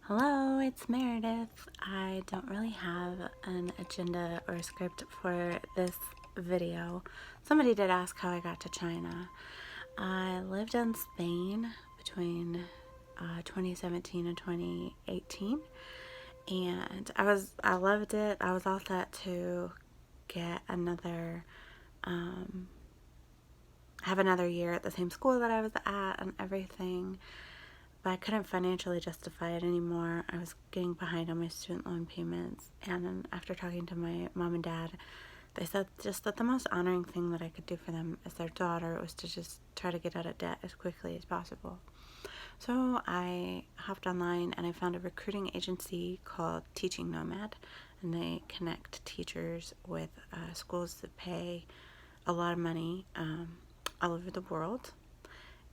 Hello, it's Meredith. I don't really have an agenda or a script for this video. Somebody did ask how I got to China. I lived in Spain between 2017 and 2018, and I loved it. I was all set to get have another year at the same school that I was at and everything. But I couldn't financially justify it anymore. I was getting behind on my student loan payments, and then after talking to my mom and dad, they said just that the most honoring thing that I could do for them as their daughter was to just try to get out of debt as quickly as possible. So I hopped online and I found a recruiting agency called Teaching Nomad, and they connect teachers with schools that pay a lot of money all over the world.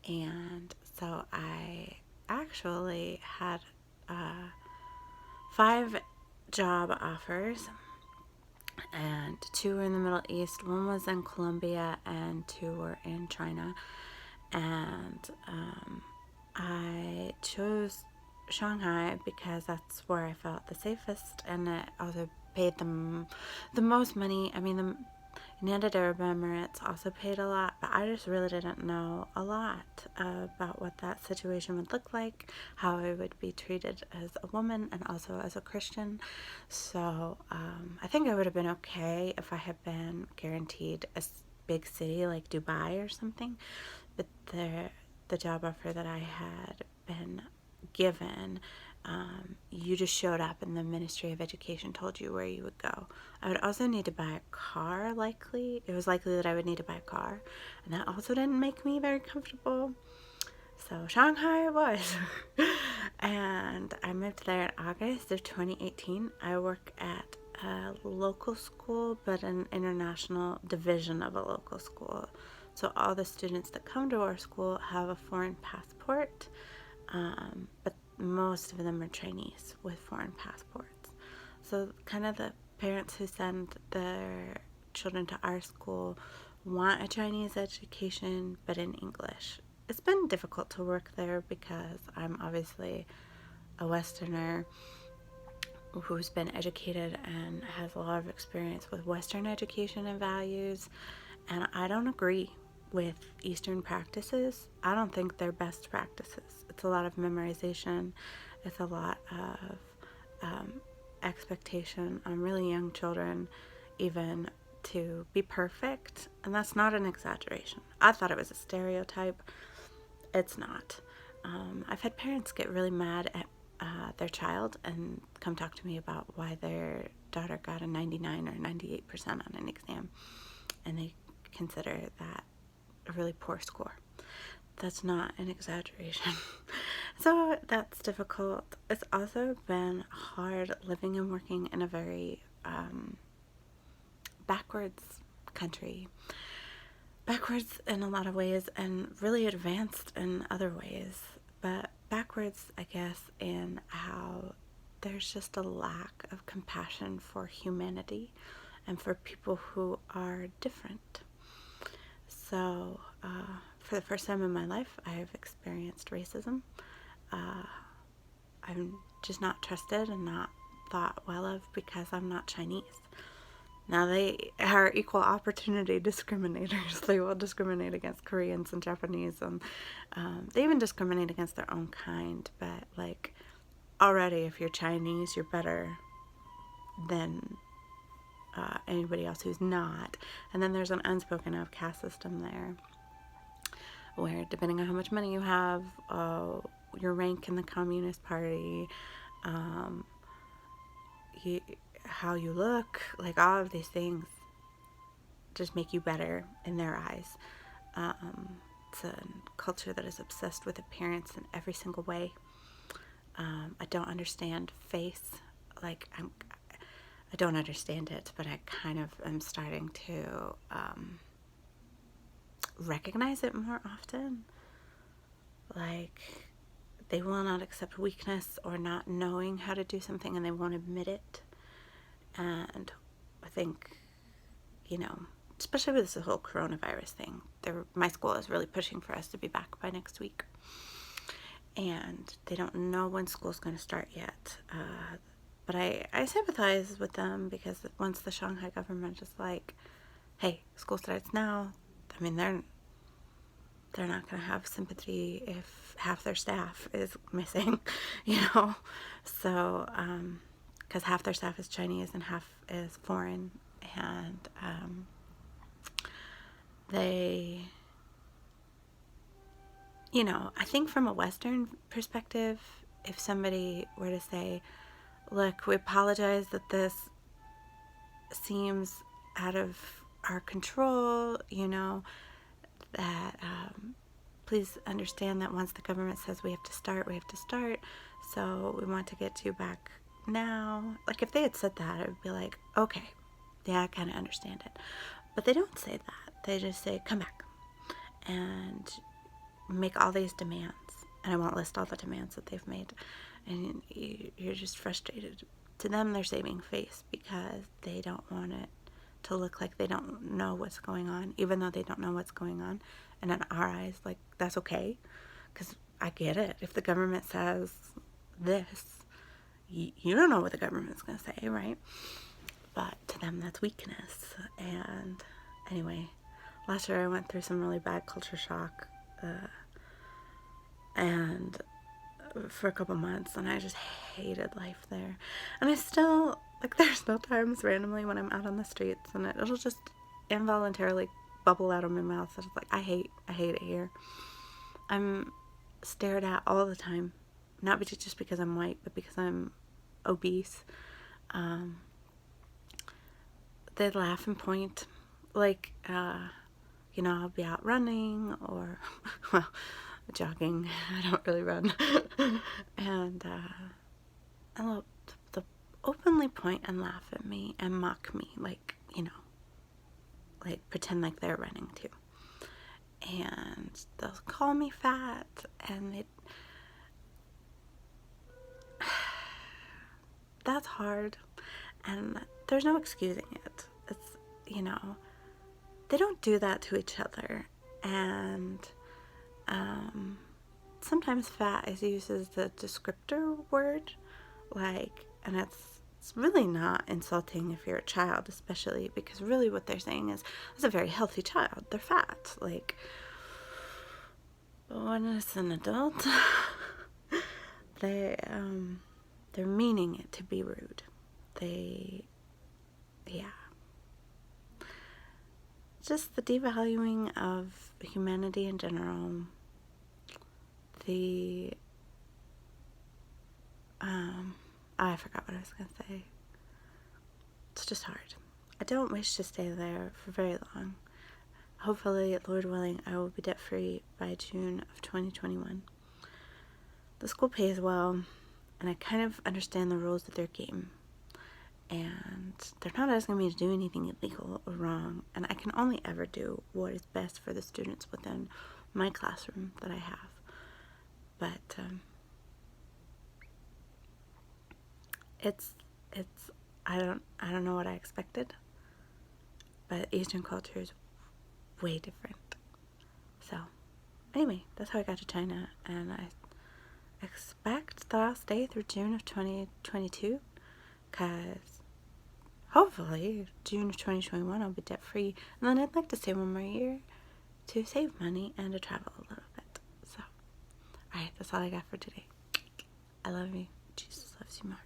And so I actually had 5 job offers, and 2 were in the Middle East. One was in Colombia, and 2 were in China. And I chose Shanghai because that's where I felt the safest, and it also paid them the most money. I mean, the United Arab Emirates also paid a lot, but I just really didn't know a lot about what that situation would look like, how I would be treated as a woman and also as a Christian. So I think I would have been okay if I had been guaranteed a big city like Dubai or something, but the job offer that I had been given, you just showed up and the Ministry of Education told you where you would go. I would also need to buy a car, likely. It was likely that I would need to buy a car, and that also didn't make me very comfortable. So Shanghai it was. And I moved there in August of 2018. I work at a local school, but an international division of a local school. So all the students that come to our school have a foreign passport, but most of them are Chinese with foreign passports. So kind of the parents who send their children to our school want a Chinese education, but in English. It's been difficult to work there because I'm obviously a Westerner who's been educated and has a lot of experience with Western education and values, and I don't agree with Eastern practices. I don't think they're best practices. It's a lot of memorization, it's a lot of expectation on really young children, even to be perfect, and that's not an exaggeration. I thought it was a stereotype. It's not. I've had parents get really mad at their child and come talk to me about why their daughter got a 99 or 98% on an exam, and they consider that a really poor score. That's not an exaggeration. So that's difficult. It's also been hard living and working in a very backwards country. Backwards in a lot of ways and really advanced in other ways. But backwards, I guess, in how there's just a lack of compassion for humanity and for people who are different. So, for the first time in my life, I've experienced racism. I'm just not trusted and not thought well of because I'm not Chinese. Now, they are equal opportunity discriminators. They will discriminate against Koreans and Japanese, and they even discriminate against their own kind. But, like, already, if you're Chinese, you're better than anybody else who's not. And then there's an unspoken of caste system there, where depending on how much money you have, your rank in the Communist Party, how you look, like all of these things just make you better in their eyes. It's a culture that is obsessed with appearance in every single way. I don't understand face. Like, I don't understand it, but I kind of am starting to recognize it more often. Like, they will not accept weakness or not knowing how to do something, and they won't admit it. And I think, especially with this whole coronavirus thing, my school is really pushing for us to be back by next week. and they don't know when school's going to start yet. But I sympathize with them, because once the Shanghai government is like, hey, school starts now, I mean, they're not going to have sympathy if half their staff is missing, you know? So, because half their staff is Chinese and half is foreign, and they, you know, I think from a Western perspective, if somebody were to say, look, we apologize that this seems out of our control, you know, that please understand that once the government says we have to start, we have to start. So we want to get you back now. Like, if they had said that, it would be like, okay, yeah, I kind of understand it. But they don't say that. They just say, come back and make all these demands. And I won't list all the demands that they've made. And you're just frustrated. To them, they're saving face because they don't want it to look like they don't know what's going on, even though they don't know what's going on. And in our eyes, like, that's okay, because I get it. If the government says this, you don't know what the government's going to say, right? But to them, that's weakness. And anyway, last year I went through some really bad culture shock, and for a couple months, and I just hated life there. And I still, like, there's still times randomly when I'm out on the streets and it'll just involuntarily bubble out of my mouth. It's like, I hate it here. I'm stared at all the time, not just because I'm white, but because I'm obese. They laugh and point, like, you know, I'll be out running or, well, jogging. I don't really run. And they'll openly point and laugh at me and mock me, like, you know, like pretend like they're running too. And they'll call me fat, and that's hard, and there's no excusing it. It's, you know, they don't do that to each other, and sometimes fat is used as the descriptor word, like, and it's really not insulting if you're a child, especially, because really what they're saying is, it's a very healthy child, they're fat. Like, but when it's an adult, they're meaning it to be rude. Yeah. Just the devaluing of humanity in general. I forgot what I was going to say. It's just hard. I don't wish to stay there for very long. Hopefully, Lord willing, I will be debt-free by June of 2021. The school pays well, and I kind of understand the rules of their game. And they're not asking me to do anything illegal or wrong, and I can only ever do what is best for the students within my classroom that I have. But it's I don't know what I expected, but Eastern culture is way different. So anyway, that's how I got to China, and I expect that I'll stay through June of 2022, because hopefully June of 2021 I'll be debt free, and then I'd like to stay one more year to save money and to travel a little bit. So alright, that's all I got for today. I love you. Jesus loves you more.